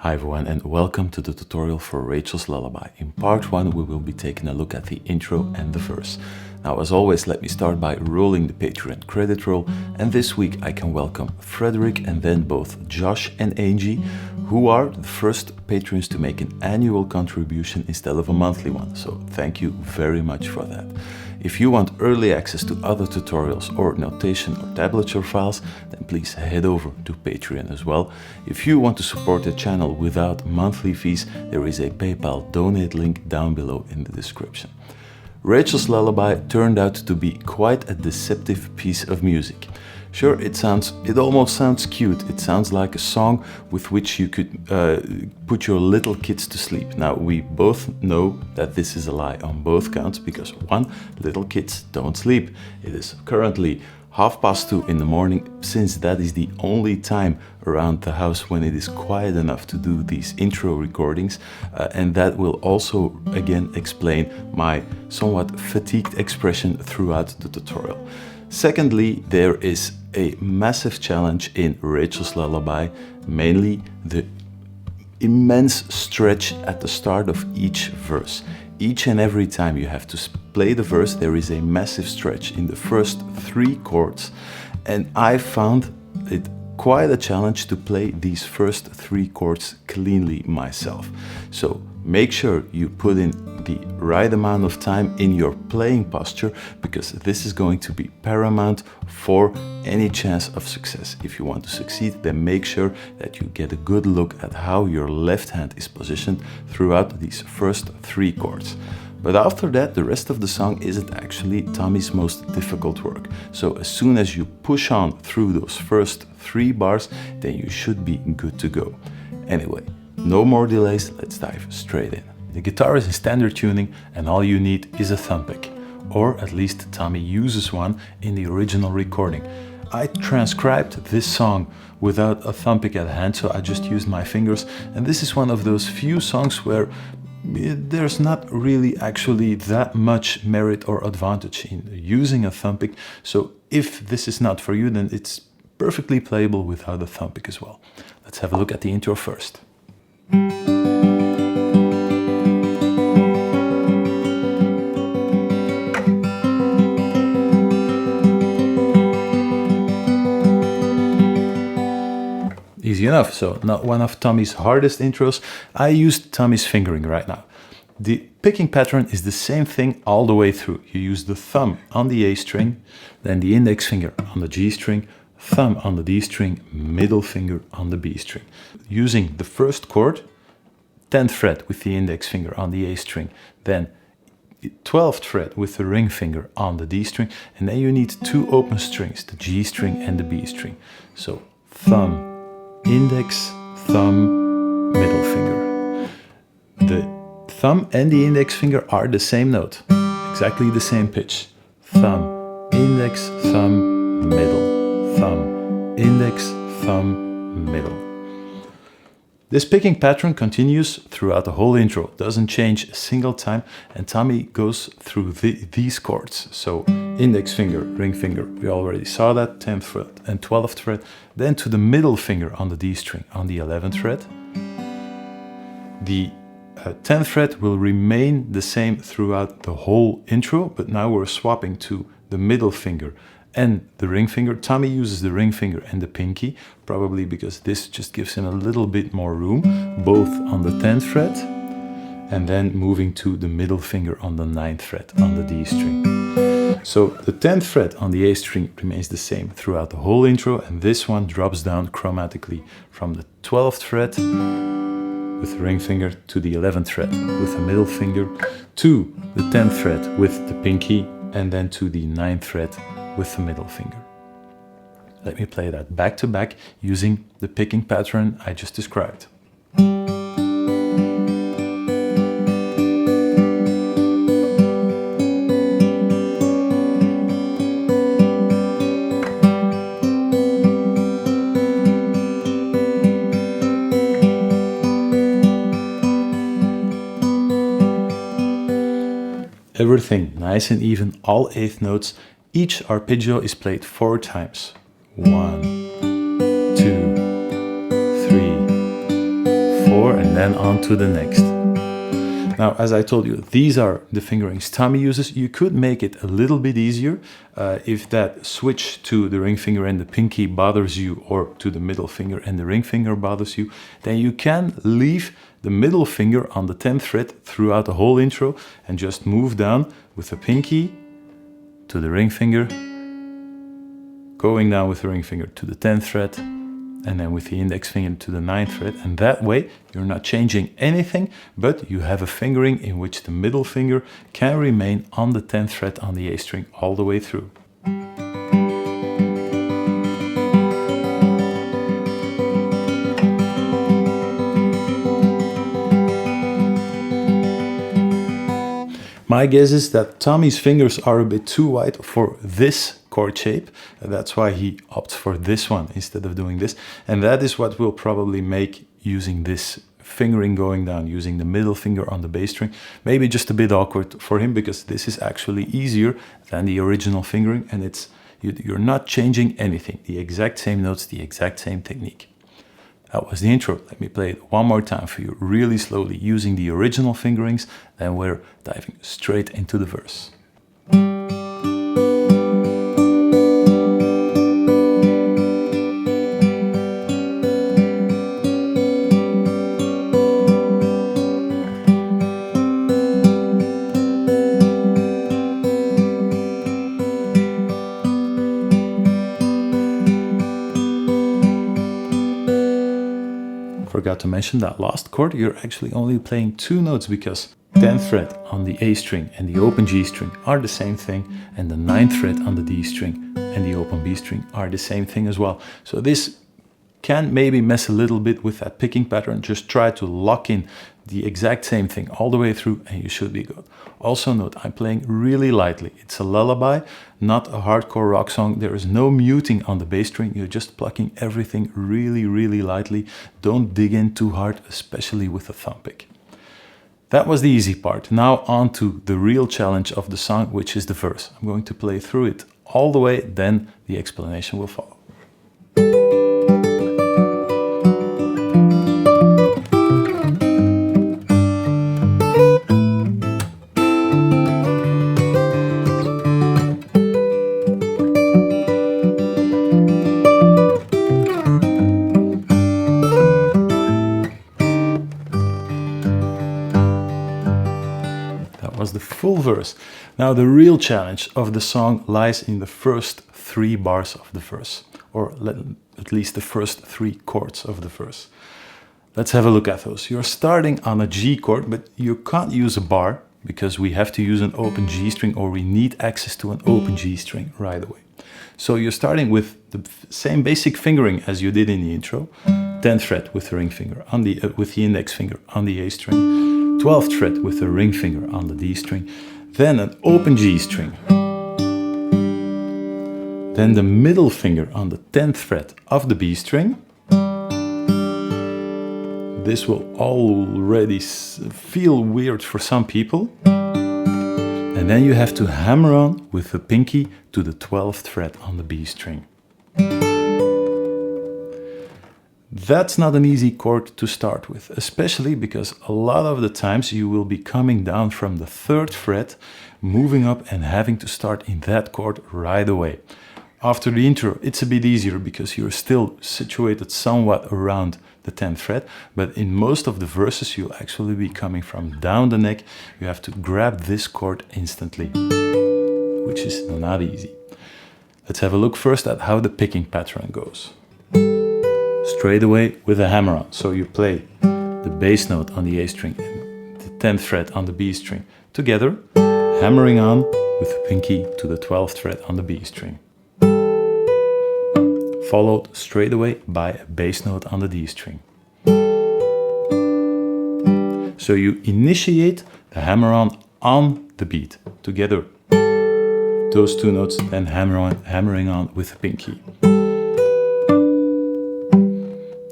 Hi everyone and welcome to the tutorial for Rachel's Lullaby. In part 1 we will be taking a look at the intro and the verse. Now as always, let me start by rolling the Patreon credit roll, and this week I can welcome Frederick and then both Josh and Angie, who are the first patrons to make an annual contribution instead of a monthly one, so thank you very much for that. If you want early access to other tutorials or notation or tablature files, then please head over to Patreon as well. If you want to support the channel without monthly fees, there is a PayPal donate link down below in the description. Rachel's Lullaby turned out to be quite a deceptive piece of music. Sure, it almost sounds cute. It sounds like a song with which you could put your little kids to sleep. Now, we both know that this is a lie on both counts because one, little kids don't sleep. It is currently 2:30 in the morning, since that is the only time around the house when it is quiet enough to do these intro recordings, and that will also again explain my somewhat fatigued expression throughout the tutorial. Secondly, there is a massive challenge in Rachel's Lullaby, mainly the immense stretch at the start of each verse. Each and every time you have to play the verse, there is a massive stretch in the first 3 chords, and I found it quite a challenge to play these first 3 chords cleanly myself. So make sure you put in the right amount of time in your playing posture, because this is going to be paramount for any chance of success. If you want to succeed, then make sure that you get a good look at how your left hand is positioned throughout these first 3 chords. But after that, the rest of the song isn't actually Tommy's most difficult work. So as soon as you push on through those first 3 bars, then you should be good to go. Anyway, no more delays, let's dive straight in. The guitar is in standard tuning and all you need is a Thumbpick, or at least Tommy uses one in the original recording. I transcribed this song without a Thumbpick at hand, so I just used my fingers, and this is one of those few songs where there's not really actually that much merit or advantage in using a Thumbpick, so if this is not for you, then it's perfectly playable without a Thumbpick as well. Let's have a look at the intro first. Easy enough, so not one of Tommy's hardest intros. I used Tommy's fingering right now. The picking pattern is the same thing all the way through. You use the thumb on the A string, then the index finger on the G string, thumb on the D string, middle finger on the B string. Using the first chord, 10th fret with the index finger on the A string, then 12th fret with the ring finger on the D string, and then you need 2 open strings, the G string and the B string. So thumb, index, thumb, middle finger. The thumb and the index finger are the same note, exactly the same pitch. Thumb, index, thumb, middle, thumb, index, thumb, middle. This picking pattern continues throughout the whole intro, doesn't change a single time, and Tommy goes through these chords. So index finger, ring finger, we already saw that, 10th fret and 12th fret, then to the middle finger on the D string on the 11th fret. The 10th fret will remain the same throughout the whole intro, but now we're swapping to the middle finger and the ring finger. Tommy uses the ring finger and the pinky, probably because this just gives him a little bit more room, both on the 10th fret, and then moving to the middle finger on the 9th fret on the D string. So the 10th fret on the A string remains the same throughout the whole intro, and this one drops down chromatically from the 12th fret with the ring finger to the 11th fret with the middle finger, to the 10th fret with the pinky, and then to the 9th fret with the middle finger. Let me play that back to back using the picking pattern I just described. Everything nice and even, all 8th notes. Each arpeggio is played 4 times. 1, 2, 3, 4. slower, and then on to the next. Now, as I told you, these are the fingerings Tommy uses. You could make it a little bit easier if that switch to the ring finger and the pinky bothers you, or to the middle finger and the ring finger bothers you, then you can leave the middle finger on the 10th fret throughout the whole intro and just move down with the pinky to the ring finger, going down with the ring finger to the 10th fret, and then with the index finger to the 9th fret, and that way you're not changing anything, but you have a fingering in which the middle finger can remain on the 10th fret on the A string all the way through. My guess is that Tommy's fingers are a bit too wide for this chord shape. That's why he opts for this one instead of doing this. And that is what will probably make using this fingering going down, using the middle finger on the bass string, maybe just a bit awkward for him, because this is actually easier than the original fingering, and you're not changing anything. The exact same notes, the exact same technique. That was the intro. Let me play it one more time for you, really slowly, using the original fingerings. Then we're diving straight into the verse. Forgot to mention that last chord, you're actually only playing 2 notes, because 10th fret on the A string and the open G string are the same thing, and the 9th fret on the D string and the open B string are the same thing as well. So this can maybe mess a little bit with that picking pattern. Just try to lock in the exact same thing all the way through and you should be good. Also note, I'm playing really lightly. It's a lullaby, not a hardcore rock song. There is no muting on the bass string. You're just plucking everything really, really lightly. Don't dig in too hard, especially with a thumb pick. That was the easy part. Now on to the real challenge of the song, which is the verse. I'm going to play through it all the way, then the explanation will follow. Was the full verse. Now the real challenge of the song lies in the first 3 bars of the verse, or at least the first 3 chords of the verse. Let's have a look at those. You're starting on a G chord, but you can't use a bar because we have to use an open G string, or we need access to an open G string right away. So you're starting with the same basic fingering as you did in the intro. 10th fret with the ring finger on the with the index finger on the A string. 12th fret with the ring finger on the D string, then an open G string, then the middle finger on the 10th fret of the B string. This will already feel weird for some people. And then you have to hammer on with the pinky to the 12th fret on the B string. That's not an easy chord to start with, especially because a lot of the times you will be coming down from the 3rd fret, moving up and having to start in that chord right away. After the intro, it's a bit easier because you're still situated somewhat around the 10th fret, but in most of the verses you'll actually be coming from down the neck. You have to grab this chord instantly, which is not easy. Let's have a look first at how the picking pattern goes. Straight away with a hammer on. So you play the bass note on the A string and the 10th fret on the B string together, hammering on with the pinky to the 12th fret on the B string. Followed straight away by a bass note on the D string. So you initiate the hammer on the beat together. Those 2 notes, then hammering on with the pinky.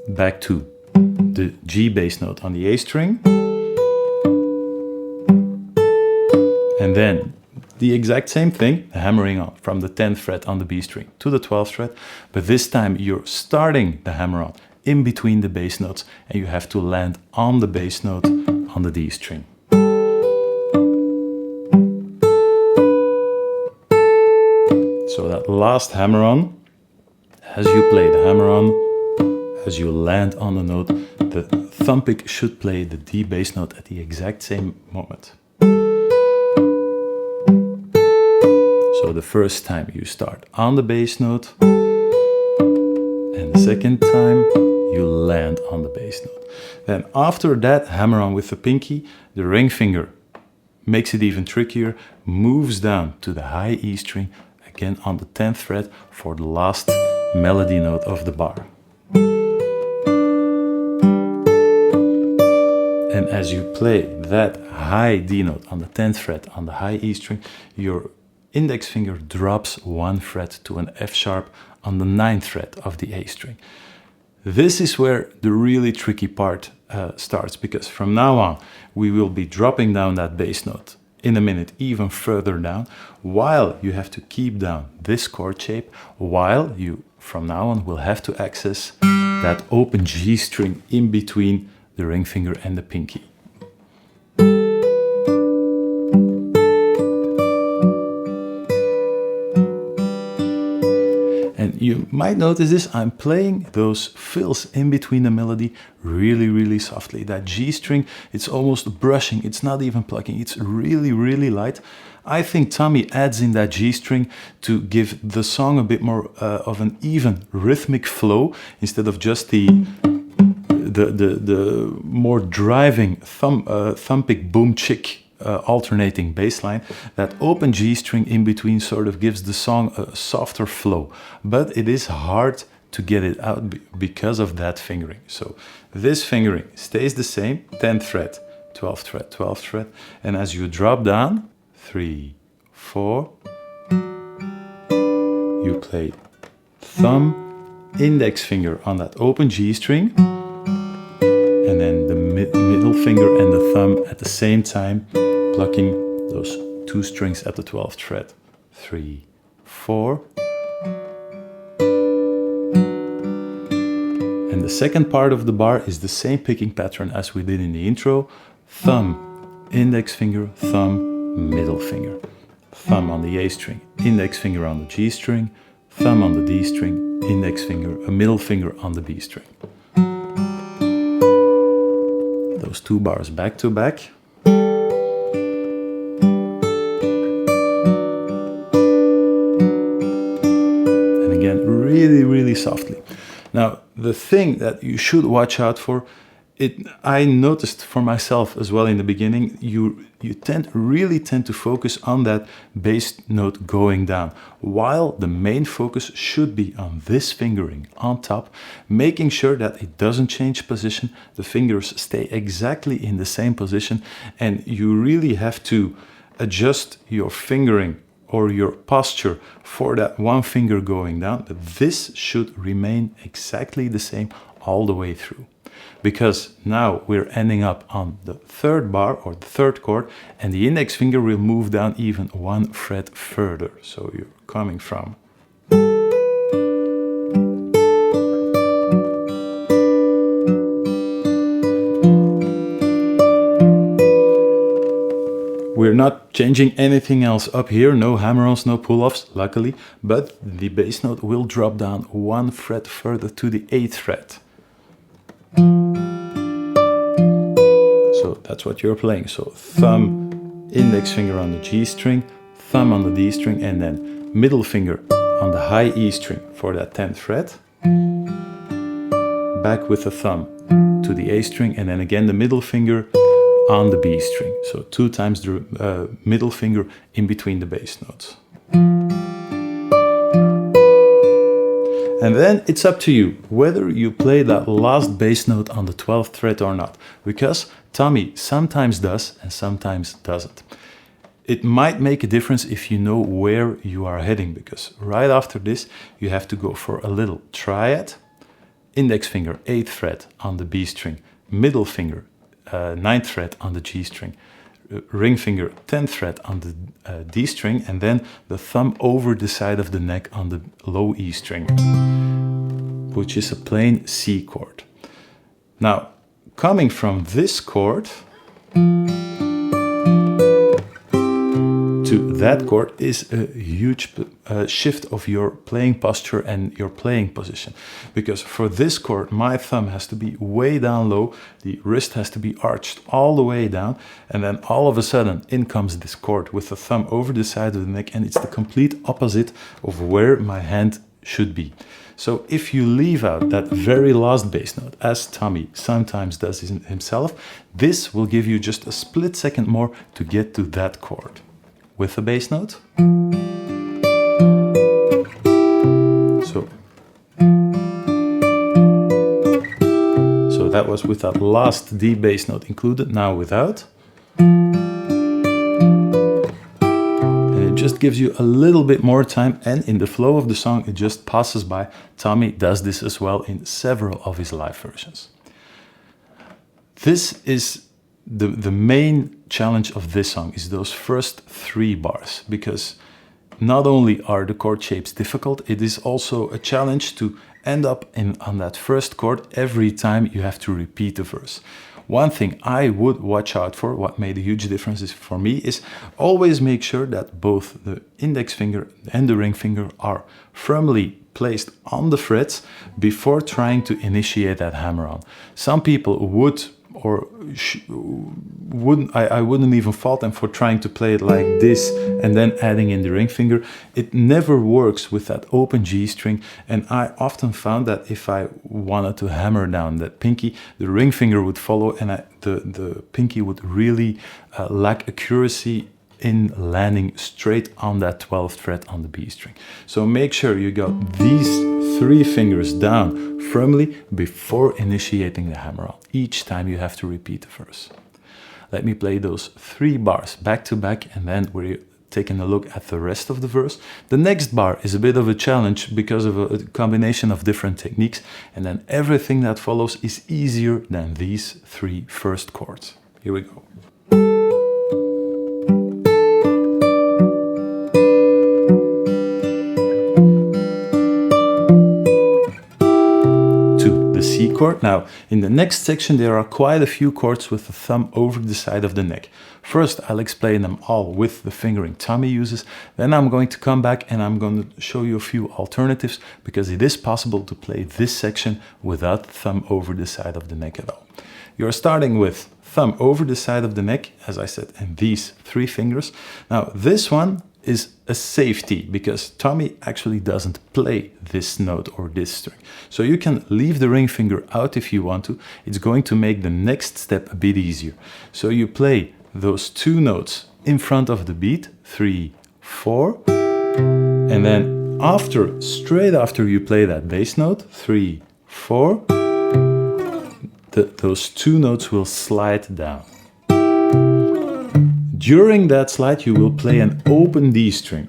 Back to the G bass note on the A string, and then the exact same thing, hammering on from the 10th fret on the B string to the 12th fret, but this time you're starting the hammer on in between the bass notes, and you have to land on the bass note on the D string. So that last hammer-on, as you play the hammer-on, as you land on the note, the thumb pick should play the D bass note at the exact same moment. So the first time you start on the bass note, and the second time you land on the bass note. Then after that hammer-on with the pinky, the ring finger makes it even trickier, moves down to the high E string, again on the 10th fret for the last melody note of the bar. And as you play that high D note on the 10th fret on the high E string, your index finger drops 1 fret to an F sharp on the 9th fret of the A string. This is where the really tricky part starts, because from now on we will be dropping down that bass note in a minute even further down, while you have to keep down this chord shape, while you from now on will have to access that open G string in between the ring finger and the pinky. And you might notice this, I'm playing those fills in between the melody really, really softly. That G string, it's almost brushing, it's not even plucking, it's really, really light. I think Tommy adds in that G string to give the song a bit more of an even rhythmic flow, instead of just the more driving thumb pick boom chick alternating bass line. That open G string in between sort of gives the song a softer flow, but it is hard to get it out because of that fingering. So this fingering stays the same, 10th fret, 12th fret, 12th fret, and as you drop down, 3, 4, you play thumb, index finger on that open G string, and then the middle finger and the thumb at the same time, plucking those 2 strings at the 12th fret. 3, 4. And the second part of the bar is the same picking pattern as we did in the intro. Thumb, index finger, thumb, middle finger. Thumb on the A string, index finger on the G string, thumb on the D string, index finger, a middle finger on the B string. Those 2 bars back to back. And again, really, really softly. Now, the thing that you should watch out for, I noticed for myself as well in the beginning, you really tend to focus on that bass note going down, while the main focus should be on this fingering on top, making sure that it doesn't change position, the fingers stay exactly in the same position, and you really have to adjust your fingering or your posture for that one finger going down, but this should remain exactly the same all the way through. Because now we're ending up on the 3rd bar or the 3rd chord, and the index finger will move down even 1 fret further. So you're coming from we're not changing anything else up here, no hammer-ons, no pull-offs, luckily, but the bass note will drop down 1 fret further to the 8th fret. So that's what you're playing. So thumb, index finger on the G string, thumb on the D string, and then middle finger on the high E string for that 10th fret. Back with the thumb to the A string, and then again the middle finger on the B string. So 2 times the middle finger in between the bass notes. And then it's up to you whether you play that last bass note on the 12th fret or not, because Tommy sometimes does and sometimes doesn't. It might make a difference if you know where you are heading, because right after this you have to go for a little triad, index finger 8th fret on the B string, middle finger 9th fret on the G string, ring finger 10th fret on the D string, and then the thumb over the side of the neck on the low E string. which is a plain C chord. Now, coming from this chord to that chord is a huge shift of your playing posture and your playing position. Because for this chord, my thumb has to be way down low, the wrist has to be arched all the way down, and then all of a sudden in comes this chord with the thumb over the side of the neck, and it's the complete opposite of where my hand should be. So if you leave out that very last bass note, as Tommy sometimes does himself, this will give you just a split second more to get to that chord. With the bass note. So that was with that last D bass note included, now without. And it just gives you a little bit more time, and in the flow of the song it just passes by. Tommy does this as well in several of his live versions. This is the main challenge of this song, is those first 3 bars, because not only are the chord shapes difficult, it is also a challenge to end up on that first chord every time you have to repeat the verse. One thing I would watch out for, what made a huge difference for me, is always make sure that both the index finger and the ring finger are firmly placed on the frets before trying to initiate that hammer on. Some people would or I wouldn't even fault them for trying to play it like this and then adding in the ring finger. It never works with that open G string, and I often found that if I wanted to hammer down that pinky, the ring finger would follow, and the pinky would really lack accuracy in landing straight on that 12th fret on the B string. So make sure you got these 3 fingers down firmly before initiating the hammer on. Each time you have to repeat the verse. Let me play those 3 bars back to back, and then we're taking a look at the rest of the verse. The next bar is a bit of a challenge because of a combination of different techniques, and then everything that follows is easier than these 3 first chords. Here we go. C chord. Now, in the next section there are quite a few chords with the thumb over the side of the neck. First, I'll explain them all with the fingering Tommy uses, then I'm going to come back and I'm going to show you a few alternatives, because it is possible to play this section without the thumb over the side of the neck at all. You're starting with thumb over the side of the neck, as I said, and these 3 fingers. Now, this one is a safety, because Tommy actually doesn't play this note or this string. So you can leave the ring finger out if you want to. It's going to make the next step a bit easier. So you play those 2 notes in front of the beat, 3, 4, and then straight after you play that bass note, 3, 4, those 2 notes will slide down. During that slide, you will play an open D string.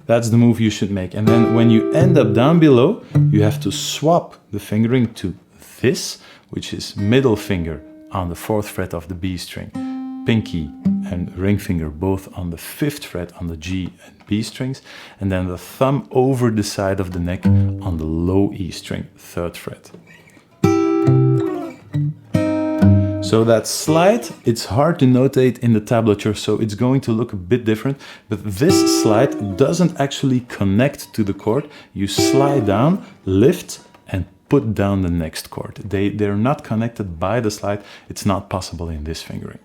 That's the move you should make. And then when you end up down below, you have to swap the fingering to this, which is middle finger on the 4th fret of the B string, pinky and ring finger both on the 5th fret on the G and B strings, and then the thumb over the side of the neck on the low E string, 3rd fret. So that slide, it's hard to notate in the tablature, so it's going to look a bit different, but this slide doesn't actually connect to the chord. You slide down, lift, and put down the next chord. They're not connected by the slide. It's not possible in this fingering.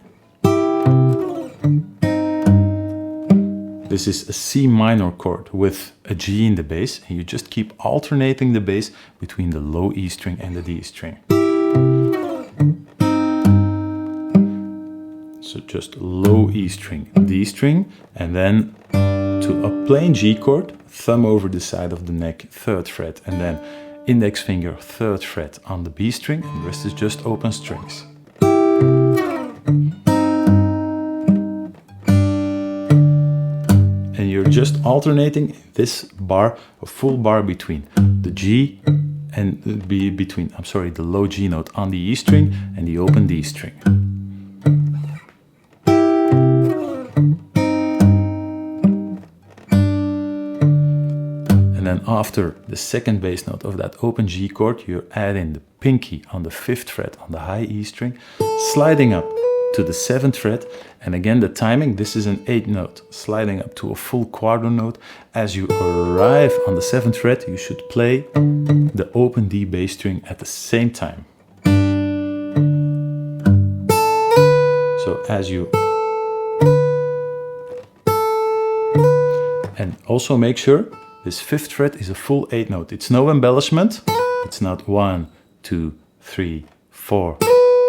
This is a C minor chord with a G in the bass, and you just keep alternating the bass between the low E string and the D string. So just low E string, D string, and then to a plain G chord, thumb over the side of the neck, 3rd fret, and then index finger, 3rd fret on the B string, and the rest is just open strings. And you're just alternating this bar, a full bar between the G and the low G note on the E string and the open D string. then after the second bass note of that open G chord, you add in the pinky on the 5th fret on the high E string, sliding up to the 7th fret, and again the timing, this is an 8th note, sliding up to a full quarter note. As you arrive on the 7th fret, you should play the open D bass string at the same time. So as you... And also make sure this 5th fret is a full 8th note. It's no embellishment. It's not 1, 2, 3, 4.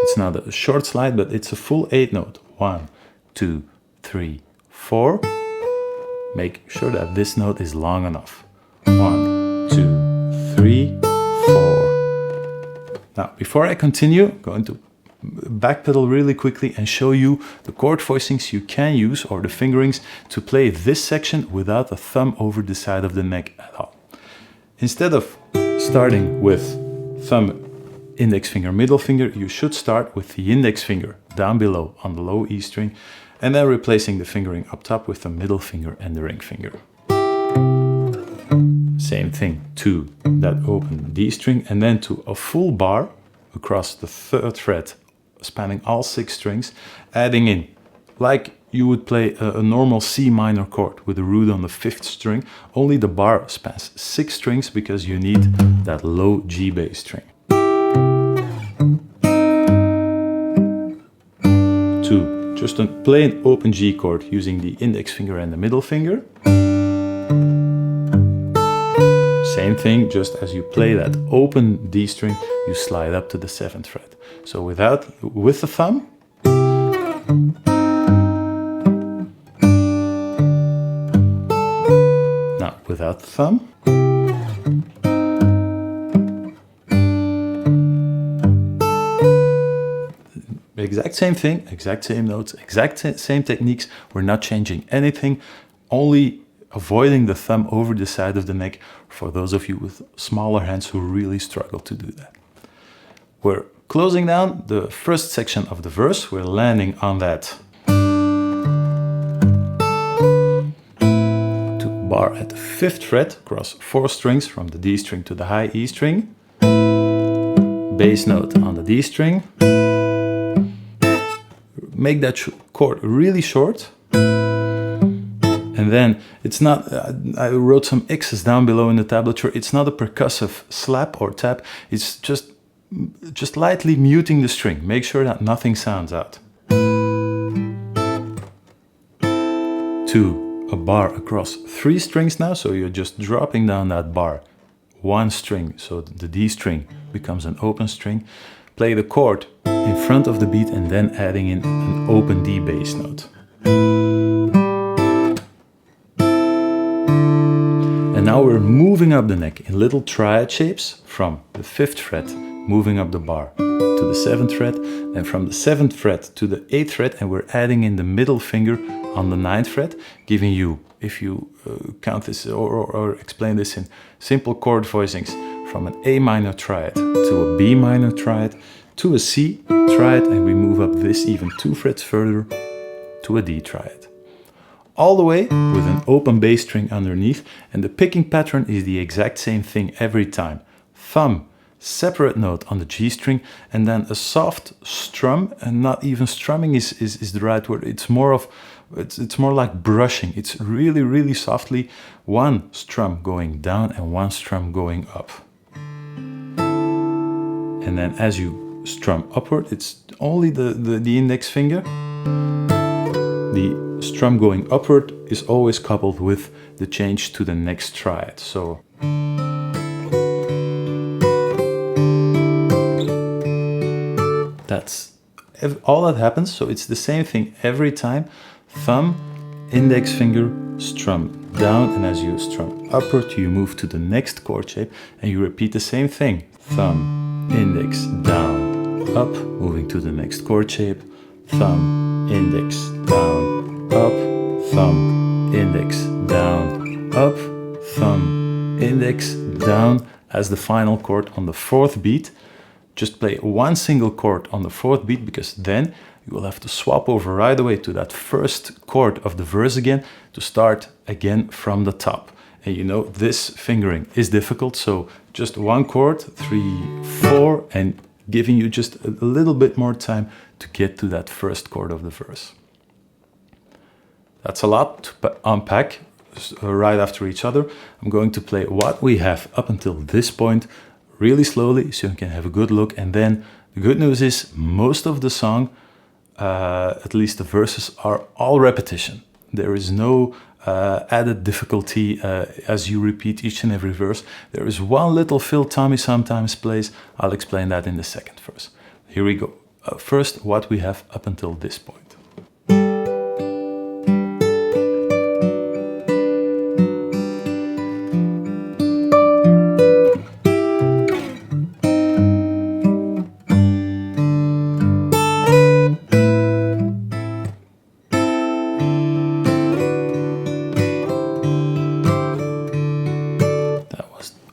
It's not a short slide, but it's a full 8th note. 1, 2, 3, 4. Make sure that this note is long enough. 1, 2, 3, 4. Now, before I continue, I'm going to backpedal really quickly and show you the chord voicings you can use, or the fingerings, to play this section without a thumb over the side of the neck at all. Instead of starting with thumb, index finger, middle finger, you should start with the index finger down below on the low E string, and then replacing the fingering up top with the middle finger and the ring finger. Same thing to that open D string, and then to a full bar across the 3rd fret, spanning all 6 strings, adding in, like you would play a normal C minor chord with a root on the 5th string, only the bar spans 6 strings because you need that low G bass string. To just a plain open G chord using the index finger and the middle finger. Same thing, just as you play that open D string, you slide up to the 7th fret. So with the thumb. Now without the thumb. Exact same thing, exact same notes, exact same techniques. We're not changing anything, only avoiding the thumb over the side of the neck for those of you with smaller hands who really struggle to do that. We're closing down the first section of the verse. We're landing on that bar at the 5th fret across 4 strings from the D string to the high E string. Bass note on the D string. Make that chord really short. And then it's not, I wrote some X's down below in the tablature. It's not a percussive slap or tap. It's just lightly muting the string. Make sure that nothing sounds out. To a bar across 3 strings now. So you're just dropping down that bar 1 string. So the D string becomes an open string. Play the chord in front of the beat and then adding in an open D bass note. And now we're moving up the neck in little triad shapes from the 5th fret, moving up the bar to the 7th fret, and from the 7th fret to the 8th fret, and we're adding in the middle finger on the 9th fret, giving you, if you count this or explain this in simple chord voicings, from an A minor triad to a B minor triad to a C triad, and we move up this even 2 frets further to a D triad. All the way with an open bass string underneath, and the picking pattern is the exact same thing every time. Thumb, separate note on the G string, and then a soft strum, and not even strumming is the right word. It's more like brushing. It's really, really softly, 1 strum going down and 1 strum going up. And then as you strum upward, it's only the index finger. The strum going upward is always coupled with the change to the next triad. So that's all that happens. So it's the same thing every time. Thumb, index finger, strum down, and as you strum upward, you move to the next chord shape and you repeat the same thing. Thumb, index, down, up, moving to the next chord shape. Thumb, index, down, up, thumb, index, down, up, thumb, index, down as the final chord on the 4th beat. Just play 1 single chord on the 4th beat, because then you will have to swap over right away to that first chord of the verse again to start again from the top. And you know, this fingering is difficult, so just one chord, 3, 4, and giving you just a little bit more time to get to that first chord of the verse. That's a lot to unpack right after each other. I'm going to play what we have up until this point really slowly so you can have a good look. And then the good news is most of the song, at least the verses, are all repetition. There is no added difficulty as you repeat each and every verse. There is one little fill Tommy sometimes plays. I'll explain that in the second verse. Here we go. First, what we have up until this point.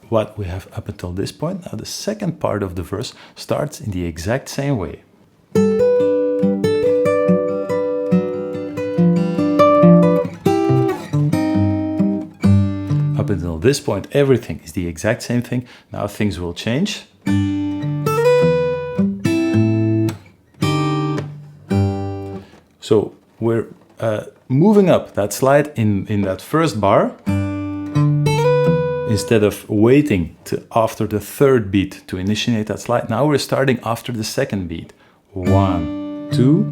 What we have up until this point. Now the second part of the verse starts in the exact same way. Up until this point everything is the exact same thing. Now things will change. So we're moving up that slide in that first bar. Instead of waiting to after the third beat to initiate that slide, now we're starting after the second beat. 1, 2,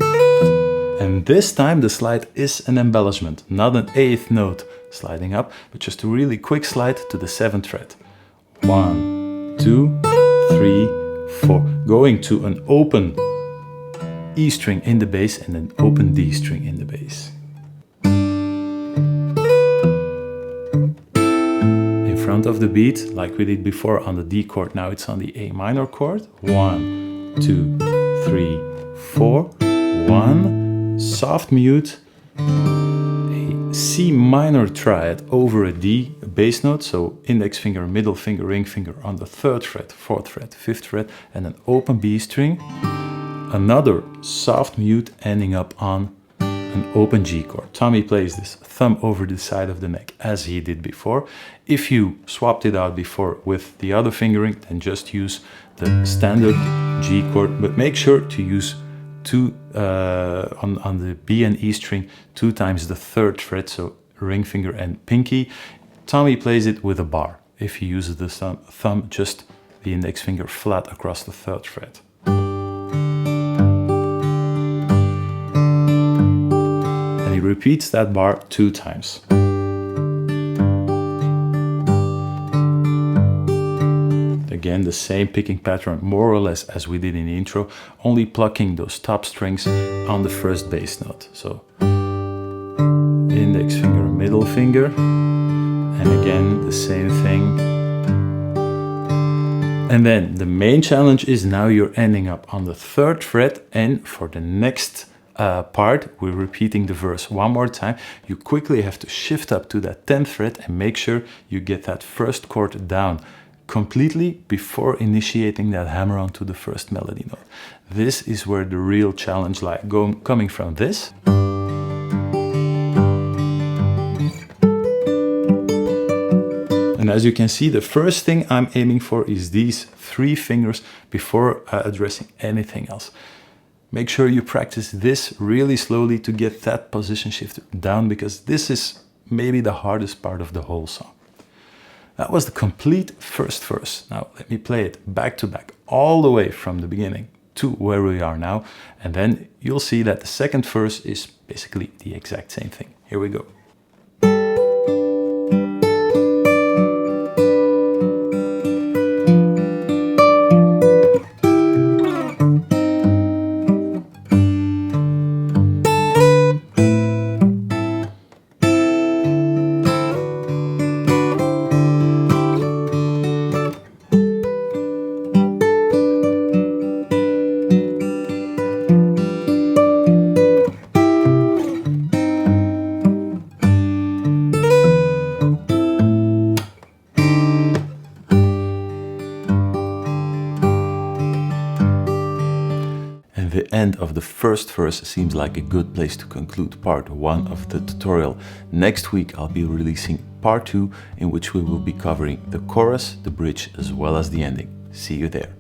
and this time the slide is an embellishment, not an eighth note sliding up, but just a really quick slide to the 7th fret. 1, 2, 3, 4, going to an open E string in the bass and an open D string in the bass. Front of the beat, like we did before on the D chord, now it's on the A minor chord. 1, 2, 3, 4, 1, soft mute, a C minor triad over a D bass note, so index finger, middle finger, ring finger on the 3rd fret, 4th fret, 5th fret, and an open B string, another soft mute ending up on an open G chord. Tommy plays this thumb over the side of the neck as he did before. If you swapped it out before with the other fingering, then just use the standard G chord, but make sure to use two on the B and E string 2 times the 3rd fret, so ring finger and pinky. Tommy plays it with a bar. If he uses the thumb, just the index finger flat across the 3rd fret. He repeats that bar 2 times. Again, the same picking pattern, more or less as we did in the intro, only plucking those top strings on the first bass note. So, index finger, middle finger, and again, the same thing. And then the main challenge is now you're ending up on the 3rd fret, and for the next part, we're repeating the verse one more time. You quickly have to shift up to that 10th fret and make sure you get that first chord down completely before initiating that hammer on to the first melody note. This is where the real challenge lies, coming from this. And as you can see, the first thing I'm aiming for is these 3 fingers before addressing anything else. Make sure you practice this really slowly to get that position shift down, because this is maybe the hardest part of the whole song. That was the complete first verse. Now let me play it back to back, all the way from the beginning to where we are now, and then you'll see that the second verse is basically the exact same thing. Here we go. The end of the first verse seems like a good place to conclude part 1 of the tutorial. Next week I'll be releasing part 2, in which we will be covering the chorus, the bridge, as well as the ending. See you there.